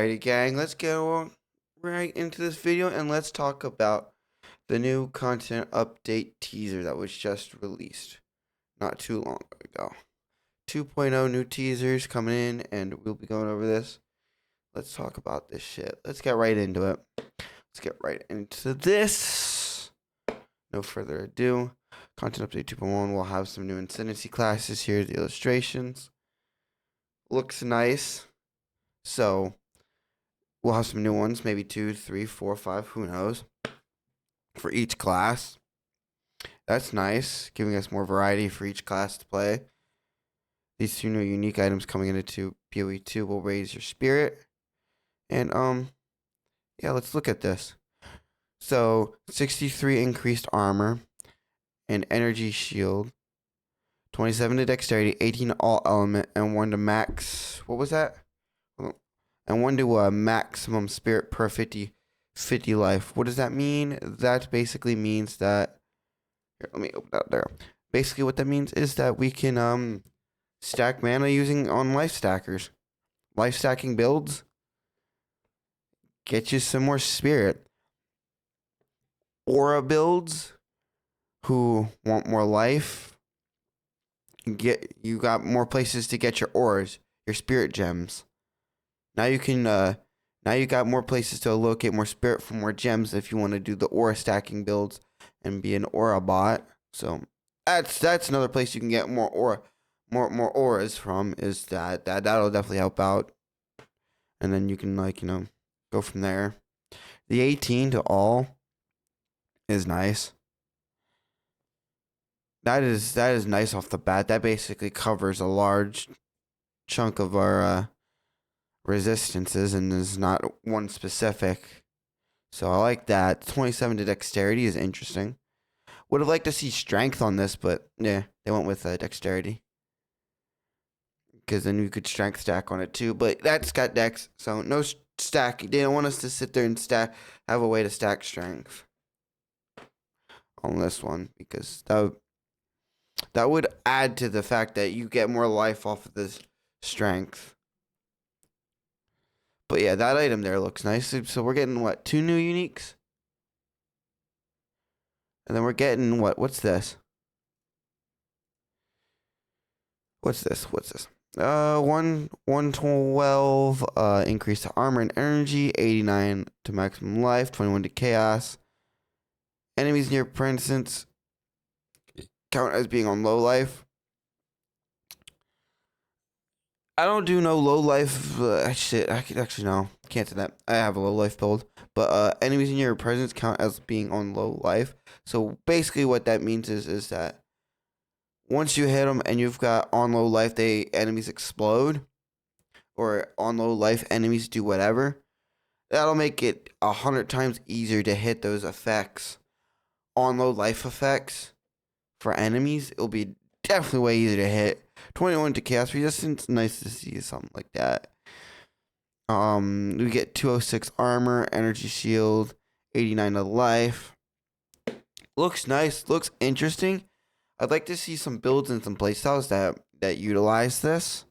Alrighty, gang, let's go right into this video and let's talk about the new content update teaser that was just released not too long ago. 2.0 new teasers coming in, and we'll be going over this. Let's talk about this shit. Let's get right into it. Let's get right into this. No further ado. Content update 2.1 will have some new Ascendancy classes. Here are the illustrations. Looks nice. So we'll have some new ones, maybe 2, 3, 4, 5, who knows, for each class. That's nice, giving us more variety for each class to play. These 2 new unique items coming into POE 2 will raise your spirit. And, yeah, let's look at this. So, 63 increased armor, and energy shield, 27 to dexterity, 18 to all element, and 1 to max, what was that? And 1 to maximum spirit per 50 life. What does that mean? That basically means that, here, let me open that there. Basically what that means is that we can stack mana using on life stackers. Life stacking builds get you some more spirit. Aura builds who want more life, you got more places to get your auras, your spirit gems. Now you can now you got more places to locate more spirit for more gems if you want to do the aura stacking builds and be an aura bot. So that's another place you can get more auras from, is that'll definitely help out. And then you can go from there. The 18 to all is nice. That is nice off the bat. That basically covers a large chunk of our resistances and is not one specific. So I like that. 27 to dexterity is interesting. Would have liked to see strength on this, but yeah, they went with dexterity, because then you could strength stack on it too. But that's got dex, so no stack. They don't want us to sit there and have a way to stack strength on this one, because that would add to the fact that you get more life off of this strength. But yeah, that item there looks nice. So we're getting, what, 2 new uniques? And then we're getting, what's this? What's this? 112 increase to armor and energy, 89 to maximum life, 21 to chaos. Enemies near presence count as being on low life. I don't do no low life shit. I could actually, no, can't do that. I have a low life build, but enemies in your presence count as being on low life. So basically, what that means is that once you hit them and you've got on low life, enemies explode, or on low life enemies do whatever. That'll make it 100 times easier to hit those effects, on low life effects for enemies. It'll be definitely way easier to hit. 21 to chaos resistance, nice to see something like that. We get 206 armor, energy shield, 89 to life. Looks nice, looks interesting. I'd like to see some builds and some playstyles that utilize this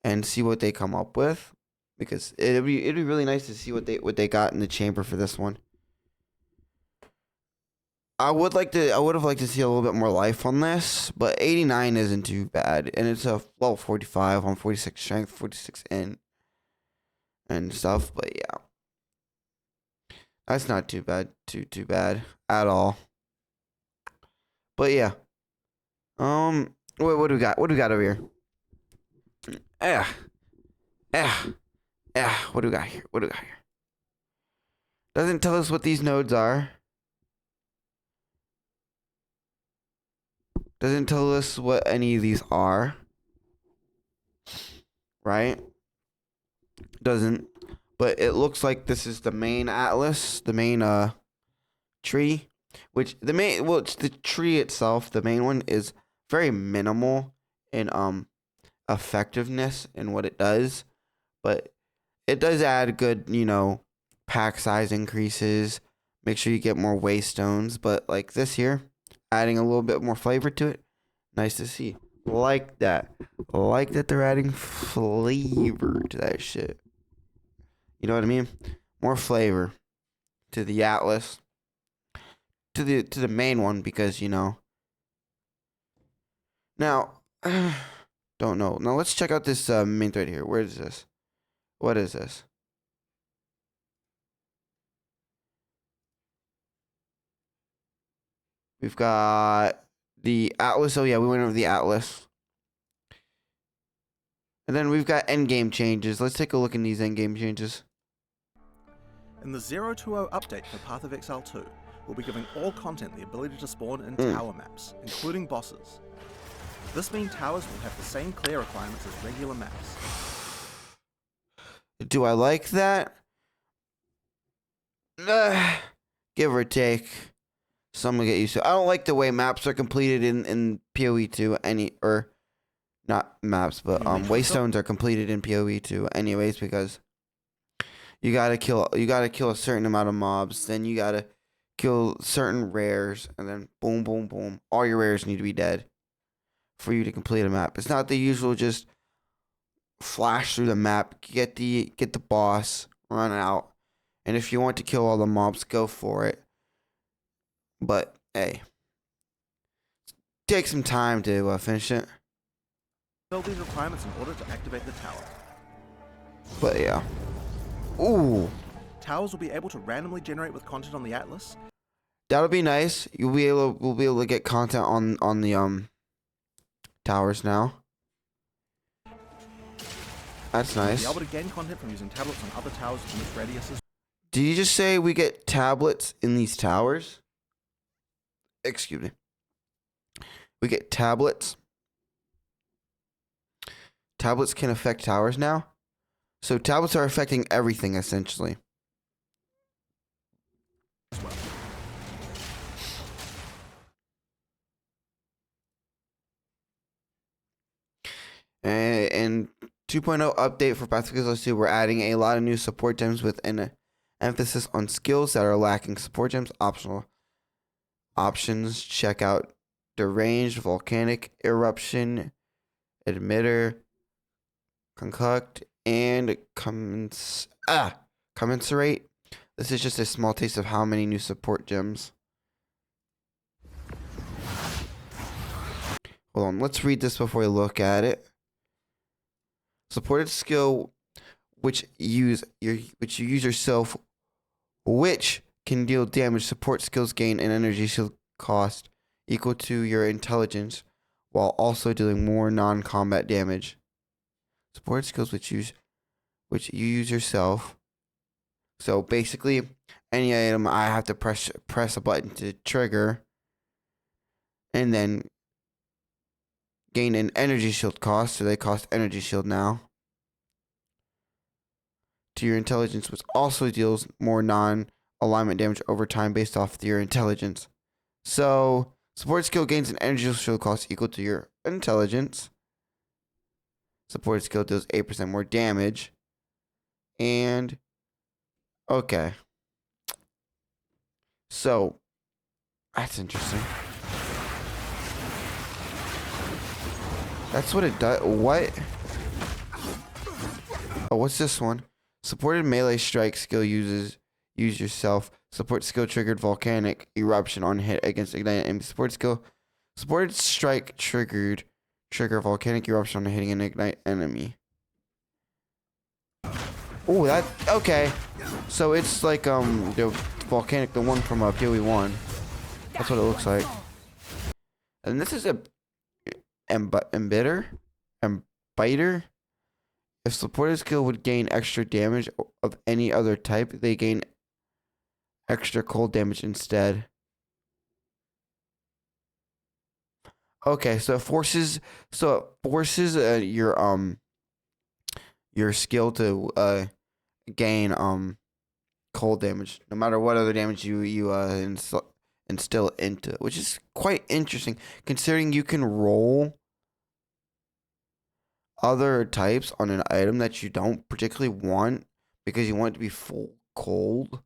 and see what they come up with, because it'd be really nice to see what they got in the chamber for this one. I would have liked to see a little bit more life on this, but 89 isn't too bad, and it's a level 45 on 46 strength, 46 in, and stuff. But yeah, that's not too bad, too bad at all. But yeah, what do we got? What do we got over here? Yeah. What do we got here? Doesn't tell us what these nodes are. Doesn't tell us what any of these are. Right? Doesn't. But it looks like this is the main atlas, the main tree. Which it's the tree itself, the main one, is very minimal in effectiveness in what it does. But it does add good, pack size increases. Make sure you get more waystones. But like this here, adding a little bit more flavor to it. Nice to see. Like that. Like that they're adding flavor to that shit. You know what I mean? More flavor to the Atlas, to the main one, because Now, don't know. Now let's check out this main thread here. Where is this? What is this? We've got the Atlas. Oh yeah, we went over the Atlas. And then we've got endgame changes. Let's take a look in these endgame changes. In the 0.2.0 update for Path of Exile 2, we'll be giving all content the ability to spawn in tower maps, including bosses. This means towers will have the same clear requirements as regular maps. Do I like that? Give or take. Some will get used to. I don't like the way maps are completed in POE 2 or not maps, but waystones are completed in POE 2 anyways, because you gotta kill a certain amount of mobs, then you gotta kill certain rares, and then boom, boom, boom. All your rares need to be dead for you to complete a map. It's not the usual just flash through the map, get the boss, run out, and if you want to kill all the mobs, go for it. But hey, take some time to finish it. Fill these requirements in order to activate the tower. But yeah. Ooh. Towers will be able to randomly generate with content on the Atlas. That'll be nice. We'll be able to get content on the towers now. That's nice. We'll be able to gain content from using tablets on other towers in this radius. Did you just say we get tablets in these towers? Excuse me. We get tablets. Tablets can affect towers now. So tablets are affecting everything essentially. And 2.0 update for Path of Exile 2, we're adding a lot of new support gems with an emphasis on skills that are lacking. Support gems optional. Options, check out deranged, volcanic, eruption, emitter, concuct, and commensurate. This is just a small taste of how many new support gems. Hold on, let's read this before we look at it. Supported skill which you use yourself, which can deal damage. Support skills gain an energy shield cost equal to your intelligence, while also dealing more non-combat damage. Support skills which you use yourself. So basically, any item I have to press a button to trigger, and then gain an energy shield cost, so they cost energy shield now. To your intelligence, which also deals more non-alignment damage over time based off your intelligence. So, support skill gains an energy shield cost equal to your intelligence. Support skill deals 8% more damage. And, okay. So, that's interesting. That's what it does. What? Oh, what's this one? Supported melee strike skill use yourself. Support skill triggered volcanic eruption on hit against ignited enemy. Supported strike trigger volcanic eruption on hitting an ignite enemy. Oh, that okay. So it's like the volcanic, the one from POE 1. That's what it looks like. And this is a embiter. If supported skill would gain extra damage of any other type, they gain extra cold damage instead. Okay, so it forces your skill to gain cold damage, no matter what other damage you instill into it, which is quite interesting considering you can roll other types on an item that you don't particularly want because you want it to be full cold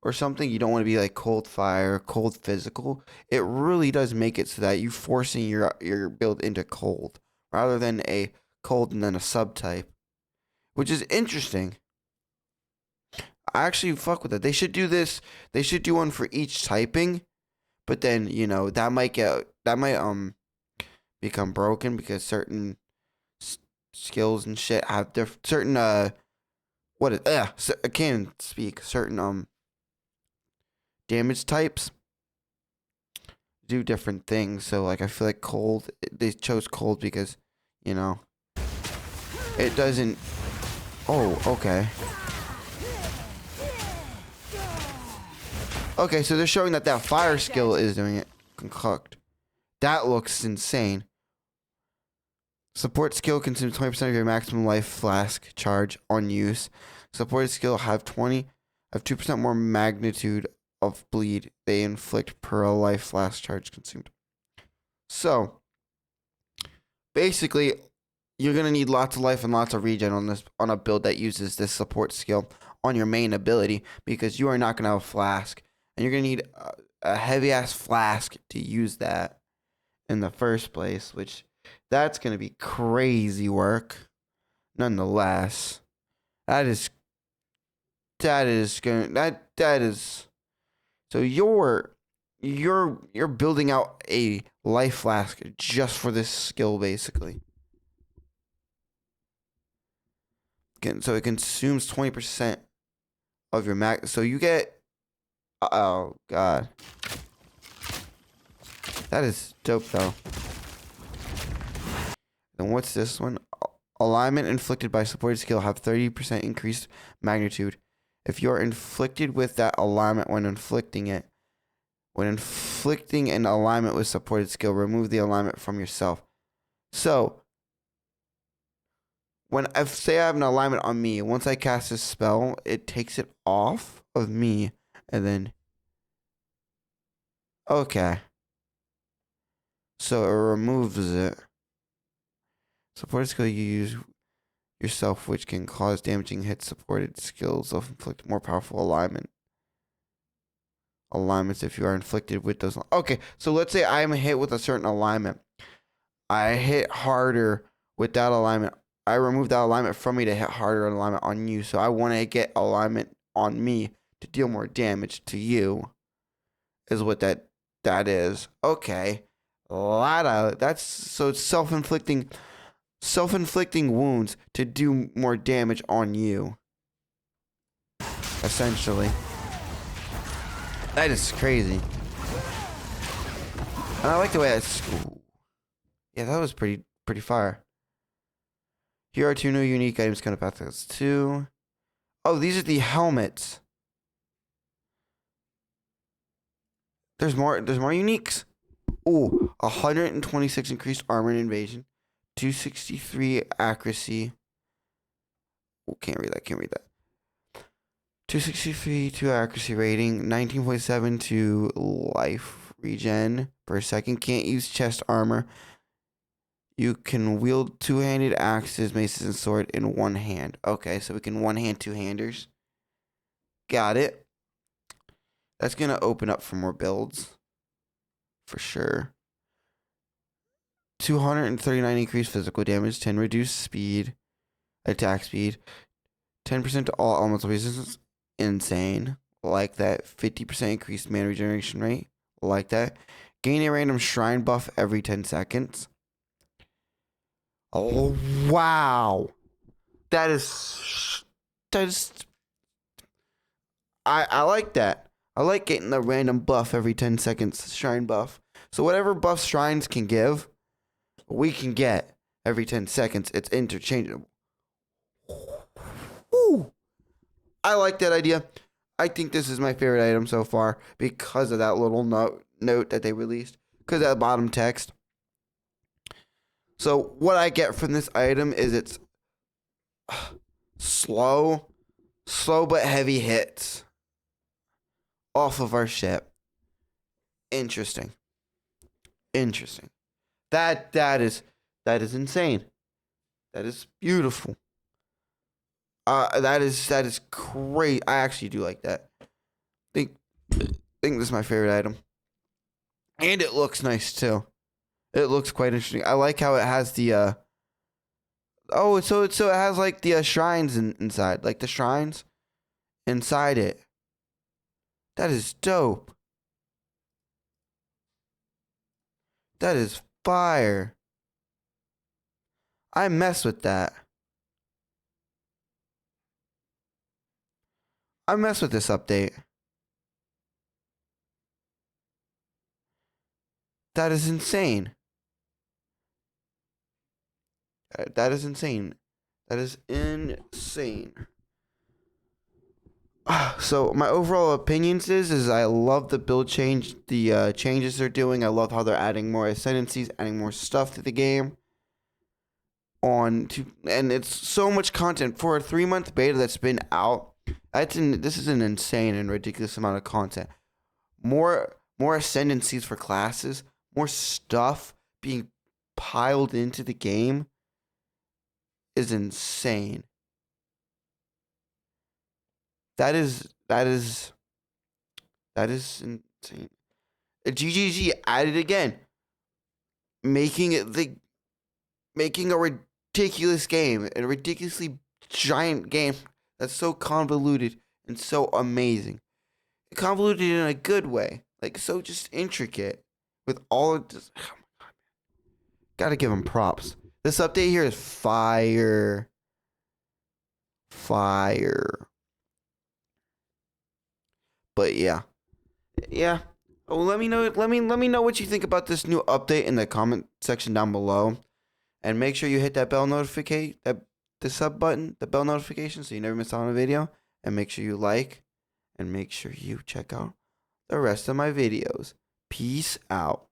or something. You don't want to be like cold fire, cold physical. It really does make it so that you forcing your build into cold rather than a cold and then a subtype, which is interesting. I actually fuck with that. They should do this. They should do one for each typing, but then that might become broken because certain skills and shit have certain I can't speak certain damage types do different things. So like I feel like cold. They chose cold because it doesn't. Oh, okay. Okay, so they're showing that fire skill is doing it. Concoct. That looks insane. Support skill consumes 20% of your maximum life flask charge on use. Supported skill have 2% more magnitude of bleed they inflict per life flask charge consumed. So basically, you're gonna need lots of life and lots of regen on a build that uses this support skill on your main ability because you are not gonna have a flask, and you're gonna need a heavy ass flask to use that in the first place, which that's gonna be crazy work. Nonetheless, that is so you're building out a life flask just for this skill basically. So it consumes 20% of your max. So you get. Oh god, that is dope though. Then what's this one? Alignment inflicted by supported skill have 30% increased magnitude. If you're inflicted with that alignment when inflicting an alignment with supported skill, remove the alignment from yourself. So say I have an alignment on me, once I cast this spell, it takes it off of me, and then okay. So it removes it. Supported skill you use yourself, which can cause damaging hits. Supported skills self-inflict more powerful alignments if you are inflicted with those. Okay, so let's say I'm hit with a certain alignment. I hit harder with that alignment. I remove that alignment from me to hit harder alignment on you. So I want to get alignment on me to deal more damage to you. Is what that is. Okay, that's so it's self-inflicting wounds to do more damage on you. Essentially. That is crazy. And I like the way that's. Yeah, that was pretty fire. Here are 2 new unique items coming up. That's 2. Oh, these are the helmets. There's more uniques. Ooh, 126 increased armor and invasion. 263 accuracy. Oh, can't read that. 263 to accuracy rating. 19.7 to life regen per second. Can't use chest armor. You can wield 2-handed axes, maces, and sword in one hand. Okay, so we can one-hand, two-handers. Got it. That's going to open up for more builds. For sure. 239 increased physical damage. 10 reduced speed. Attack speed. 10% to all elemental resistance. Insane. Like that. 50% increased mana regeneration rate. Like that. Gain a random shrine buff every 10 seconds. Oh, wow. That is. I like that. I like getting the random buff every 10 seconds. Shrine buff. So whatever buff shrines can give, we can get every 10 seconds. It's interchangeable. Ooh. I like that idea. I think this is my favorite item so far because of that little note that they released. Because of that bottom text. So what I get from this item is it's slow but heavy hits off of our ship. Interesting. That is insane. That is beautiful. That is great. I actually do like that. Think this is my favorite item. And it looks nice too. It looks quite interesting. I like how it has the so it has like the shrines inside, like the shrines inside it. That is dope. That is fire. I mess with that. I mess with this update. That is insane. That is insane. That is insane. So my overall opinions is I love the build change, the changes they're doing. I love how they're adding more ascendancies, adding more stuff to the game. And it's so much content for a 3-month beta that's been out. This is an insane and ridiculous amount of content. More ascendancies for classes, more stuff being piled into the game is insane. That is insane. GGG added again, making a ridiculous game, a ridiculously giant game that's so convoluted and so amazing. Convoluted in a good way, like so just intricate with all of this. Oh my god, man. Gotta give them props. This update here is fire. But yeah. Oh, let me know. Let me know what you think about this new update in the comment section down below, and make sure you hit that bell notification, the sub button, the bell notification, so you never miss out on a video. And make sure you like, and make sure you check out the rest of my videos. Peace out.